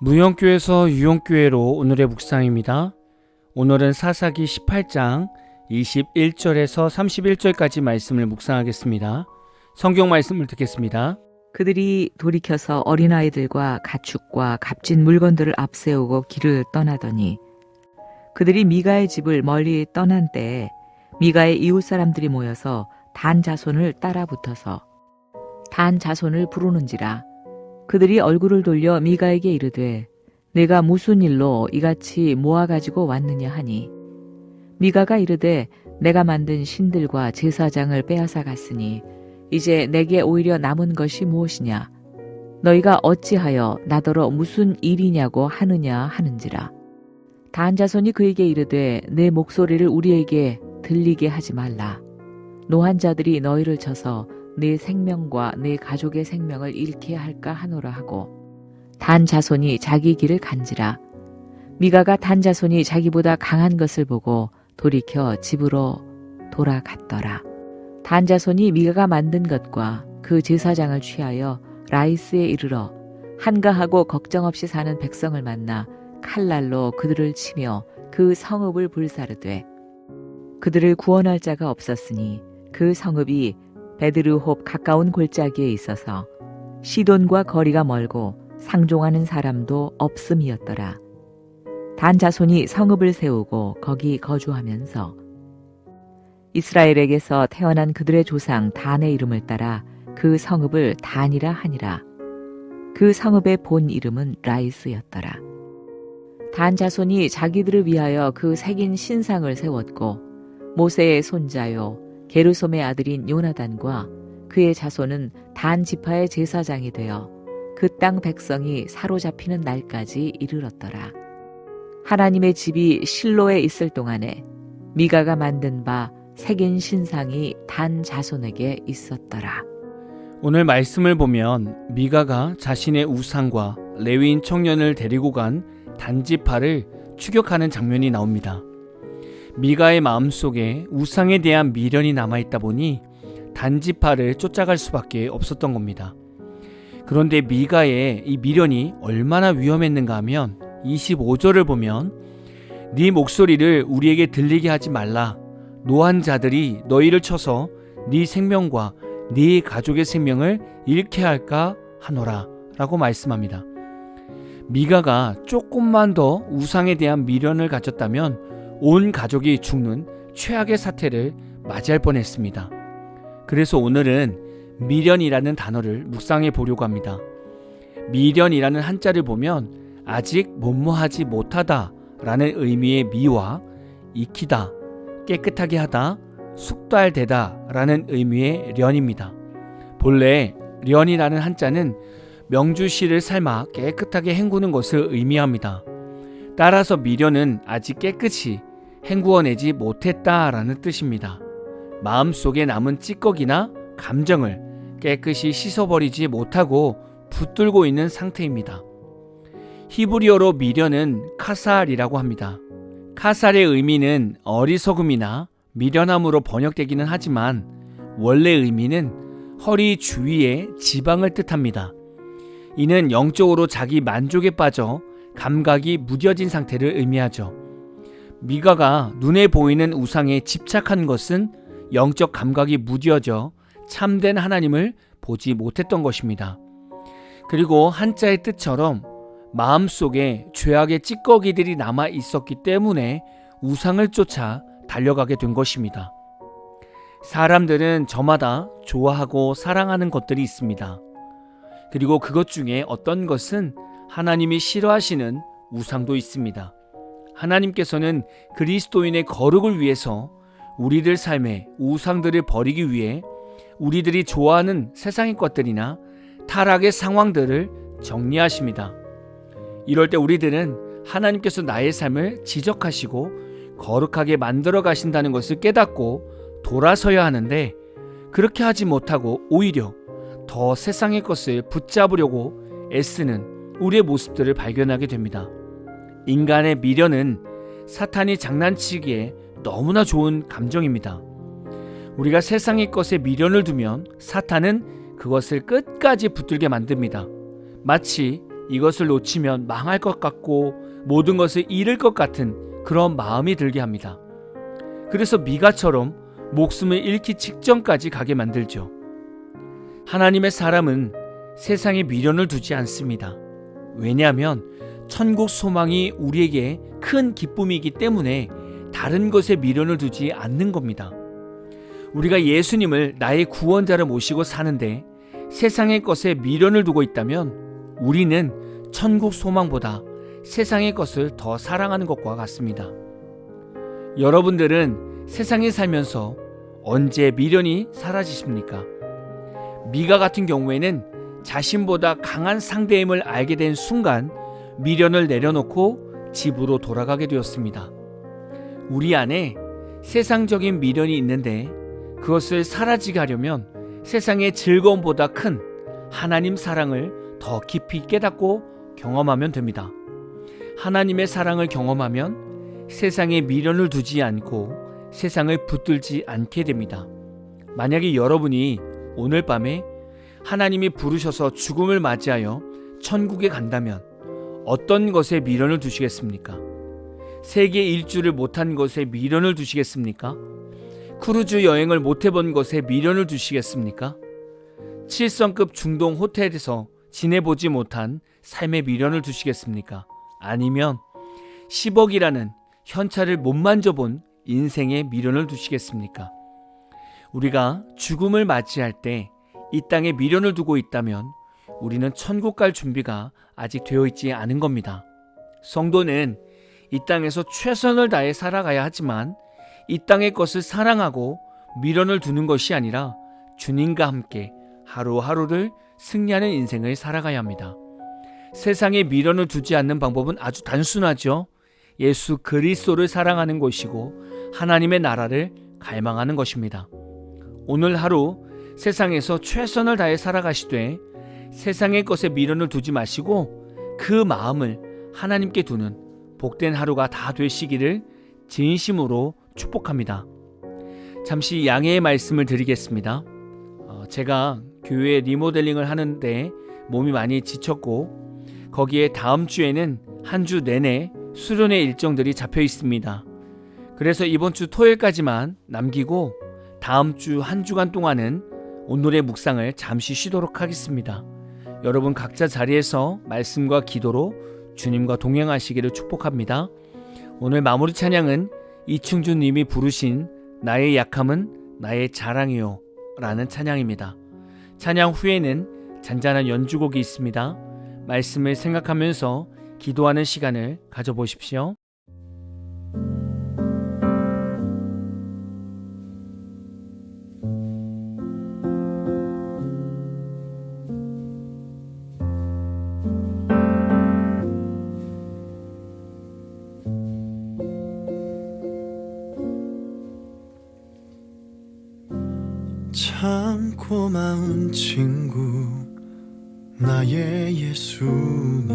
무용교에서 유용교회로 오늘의 묵상입니다. 오늘은 사사기 18장 21절에서 31절까지 말씀을 묵상하겠습니다. 성경 말씀을 듣겠습니다. 그들이 돌이켜서 어린아이들과 가축과 값진 물건들을 앞세우고 길을 떠나더니 그들이 미가의 집을 멀리 떠난 때에 미가의 이웃 사람들이 모여서 단 자손을 따라 붙어서 단 자손을 부르는지라. 그들이 얼굴을 돌려 미가에게 이르되 내가 무슨 일로 이같이 모아가지고 왔느냐 하니 미가가 이르되 내가 만든 신들과 제사장을 빼앗아 갔으니 이제 내게 오히려 남은 것이 무엇이냐 너희가 어찌하여 나더러 무슨 일이냐고 하느냐 하는지라. 단 자손이 그에게 이르되 내 목소리를 우리에게 들리게 하지 말라. 노한 자들이 너희를 쳐서 내 생명과 내 가족의 생명을 잃게 할까 하노라 하고 단 자손이 자기 길을 간지라. 미가가 단 자손이 자기보다 강한 것을 보고 돌이켜 집으로 돌아갔더라. 단 자손이 미가가 만든 것과 그 제사장을 취하여 라이스에 이르러 한가하고 걱정 없이 사는 백성을 만나 칼날로 그들을 치며 그 성읍을 불사르되 그들을 구원할 자가 없었으니 그 성읍이 베드르홉 가까운 골짜기에 있어서 시돈과 거리가 멀고 상종하는 사람도 없음이었더라. 단 자손이 성읍을 세우고 거기 거주하면서 이스라엘에게서 태어난 그들의 조상 단의 이름을 따라 그 성읍을 단이라 하니라. 그 성읍의 본 이름은 라이스였더라. 단 자손이 자기들을 위하여 그 새긴 신상을 세웠고 모세의 손자요 게르솜의 아들인 요나단과 그의 자손은 단 지파의 제사장이 되어 그 땅 백성이 사로잡히는 날까지 이르렀더라. 하나님의 집이 실로에 있을 동안에 미가가 만든 바 새긴 신상이 단 자손에게 있었더라. 오늘 말씀을 보면 미가가 자신의 우상과 레위인 청년을 데리고 간 단지파를 추격하는 장면이 나옵니다. 미가의 마음속에 우상에 대한 미련이 남아있다 보니 단지파를 쫓아갈 수밖에 없었던 겁니다. 그런데 미가의 이 미련이 얼마나 위험했는가 하면 25절을 보면 네 목소리를 우리에게 들리게 하지 말라. 노한 자들이 너희를 쳐서 네 생명과 네 가족의 생명을 잃게 할까 하노라 라고 말씀합니다. 미가가 조금만 더 우상에 대한 미련을 가졌다면 온 가족이 죽는 최악의 사태를 맞이할 뻔했습니다. 그래서 오늘은 미련이라는 단어를 묵상해 보려고 합니다. 미련이라는 한자를 보면 아직 뭐뭐하지 못하다 라는 의미의 미와 익히다, 깨끗하게 하다, 숙달되다 라는 의미의 련입니다. 본래 련이라는 한자는 명주실을 삶아 깨끗하게 헹구는 것을 의미합니다. 따라서 미련은 아직 깨끗이 헹구어내지 못했다라는 뜻입니다. 마음속에 남은 찌꺼기나 감정을 깨끗이 씻어버리지 못하고 붙들고 있는 상태입니다. 히브리어로 미련은 카살이라고 합니다. 카살의 의미는 어리석음이나 미련함으로 번역되기는 하지만 원래 의미는 허리 주위의 지방을 뜻합니다. 이는 영적으로 자기 만족에 빠져 감각이 무뎌진 상태를 의미하죠. 미가가 눈에 보이는 우상에 집착한 것은 영적 감각이 무뎌져 참된 하나님을 보지 못했던 것입니다. 그리고 한자의 뜻처럼 마음속에 죄악의 찌꺼기들이 남아 있었기 때문에 우상을 쫓아 달려가게 된 것입니다. 사람들은 저마다 좋아하고 사랑하는 것들이 있습니다. 그리고 그것 중에 어떤 것은 하나님이 싫어하시는 우상도 있습니다. 하나님께서는 그리스도인의 거룩을 위해서 우리들 삶에 우상들을 버리기 위해 우리들이 좋아하는 세상의 것들이나 타락의 상황들을 정리하십니다. 이럴 때 우리들은 하나님께서 나의 삶을 지적하시고 거룩하게 만들어 가신다는 것을 깨닫고 돌아서야 하는데 그렇게 하지 못하고 오히려 더 세상의 것을 붙잡으려고 애쓰는 우리의 모습들을 발견하게 됩니다. 인간의 미련은 사탄이 장난치기에 너무나 좋은 감정입니다. 우리가 세상의 것에 미련을 두면 사탄은 그것을 끝까지 붙들게 만듭니다. 마치 이것을 놓치면 망할 것 같고 모든 것을 잃을 것 같은 그런 마음이 들게 합니다. 그래서 미가처럼 목숨을 잃기 직전까지 가게 만들죠. 하나님의 사람은 세상에 미련을 두지 않습니다. 왜냐하면 천국 소망이 우리에게 큰 기쁨이기 때문에 다른 것에 미련을 두지 않는 겁니다. 우리가 예수님을 나의 구원자로 모시고 사는데 세상의 것에 미련을 두고 있다면 우리는 천국 소망보다 세상의 것을 더 사랑하는 것과 같습니다. 여러분들은 세상에 살면서 언제 미련이 사라지십니까? 미가 같은 경우에는 자신보다 강한 상대임을 알게 된 순간 미련을 내려놓고 집으로 돌아가게 되었습니다. 우리 안에 세상적인 미련이 있는데 그것을 사라지게 하려면 세상의 즐거움보다 큰 하나님 사랑을 더 깊이 깨닫고 경험하면 됩니다. 하나님의 사랑을 경험하면 세상에 미련을 두지 않고 세상을 붙들지 않게 됩니다. 만약에 여러분이 오늘 밤에 하나님이 부르셔서 죽음을 맞이하여 천국에 간다면 어떤 것에 미련을 두시겠습니까? 세계 일주를 못한 것에 미련을 두시겠습니까? 크루즈 여행을 못 해본 것에 미련을 두시겠습니까? 7성급 중동 호텔에서 지내보지 못한 삶에 미련을 두시겠습니까? 아니면 10억이라는 현찰을 못 만져본 인생에 미련을 두시겠습니까? 우리가 죽음을 맞이할 때 이 땅에 미련을 두고 있다면 우리는 천국 갈 준비가 아직 되어 있지 않은 겁니다. 성도는 이 땅에서 최선을 다해 살아가야 하지만 이 땅의 것을 사랑하고 미련을 두는 것이 아니라 주님과 함께 하루하루를 승리하는 인생을 살아가야 합니다. 세상에 미련을 두지 않는 방법은 아주 단순하죠. 예수 그리스도를 사랑하는 것이고 하나님의 나라를 갈망하는 것입니다. 오늘 하루 세상에서 최선을 다해 살아가시되 세상의 것에 미련을 두지 마시고 그 마음을 하나님께 두는 복된 하루가 다 되시기를 진심으로 축복합니다. 잠시 양해의 말씀을 드리겠습니다. 제가 교회 리모델링을 하는데 몸이 많이 지쳤고 거기에 다음 주에는 한 주 내내 수련회 일정들이 잡혀 있습니다. 그래서 이번 주 토요일까지만 남기고 다음 주 한 주간 동안은 오늘의 묵상을 잠시 쉬도록 하겠습니다. 여러분 각자 자리에서 말씀과 기도로 주님과 동행하시기를 축복합니다. 오늘 마무리 찬양은 이충준 님이 부르신 나의 약함은 나의 자랑이요 라는 찬양입니다. 찬양 후에는 잔잔한 연주곡이 있습니다. 말씀을 생각하면서 기도하는 시간을 가져보십시오. 참 고마운 친구 나의 예수님,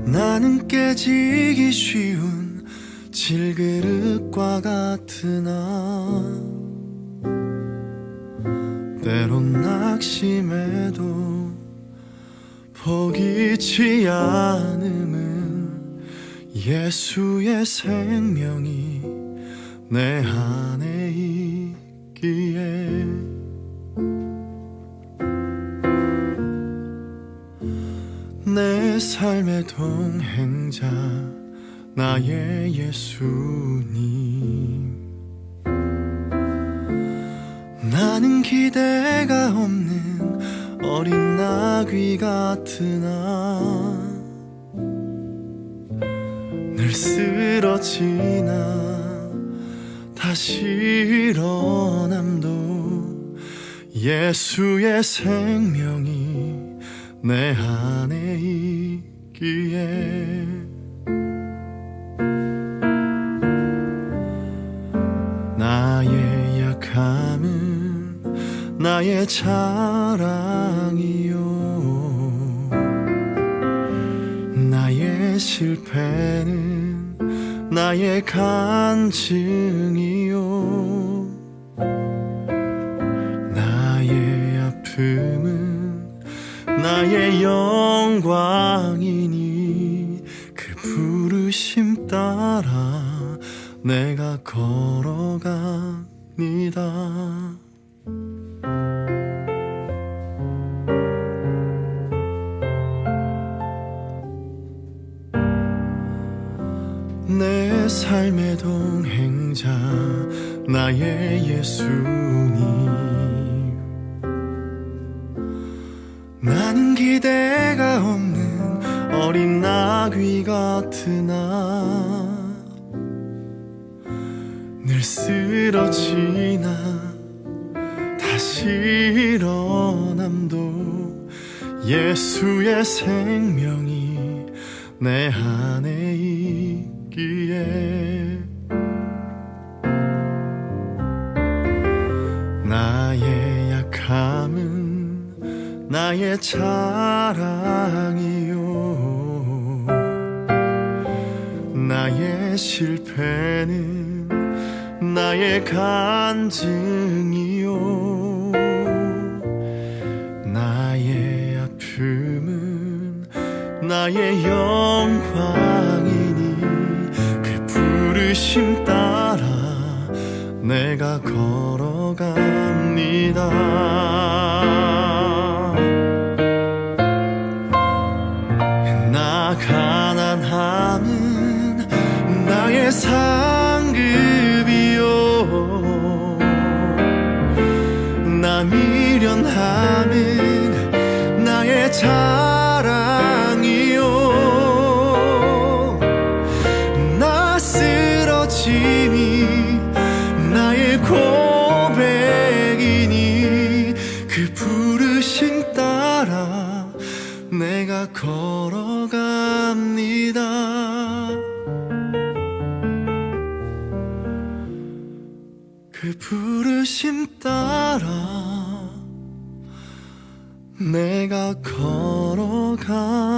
나는 깨지기 쉬운 질그릇과 같으나 때론 낙심해도 포기치 않음은 예수의 생명이 내 안에 있기에 내 삶의 동행자 나의 예수님, 나는 기대가 없는 어린 나귀 같으나 늘 쓰러지나 다시 일어남도 예수의 생명이 내 안에 있기에 나의 약함은 나의 자랑이요 나의 실패는 나의 간증이요 나의 아픔은 나의 영광이니 그 부르심 따라 내가 걸어갑니다. 내 삶의 동행자 나의 예수님, 난 기대가 없는 어린 나귀 같으나 늘 쓰러지나 다시 일어남도 예수의 생명이 내 안에 있기에 나의 약함은 나의 자랑이요, 나의 실패는 나의 간증이요, 나의 아픔은 나의 영광이니 그 부르심 따라 내가 걸어갑니다. 나 가난함은 나의 상급이요, 나 미련함은 나의 자랑이요, 나 쓰러짐이 나의 고백이니 그 부르심 따라 내가 걸어갑니다. 그 부르심 따라 내가 걸어갑니다.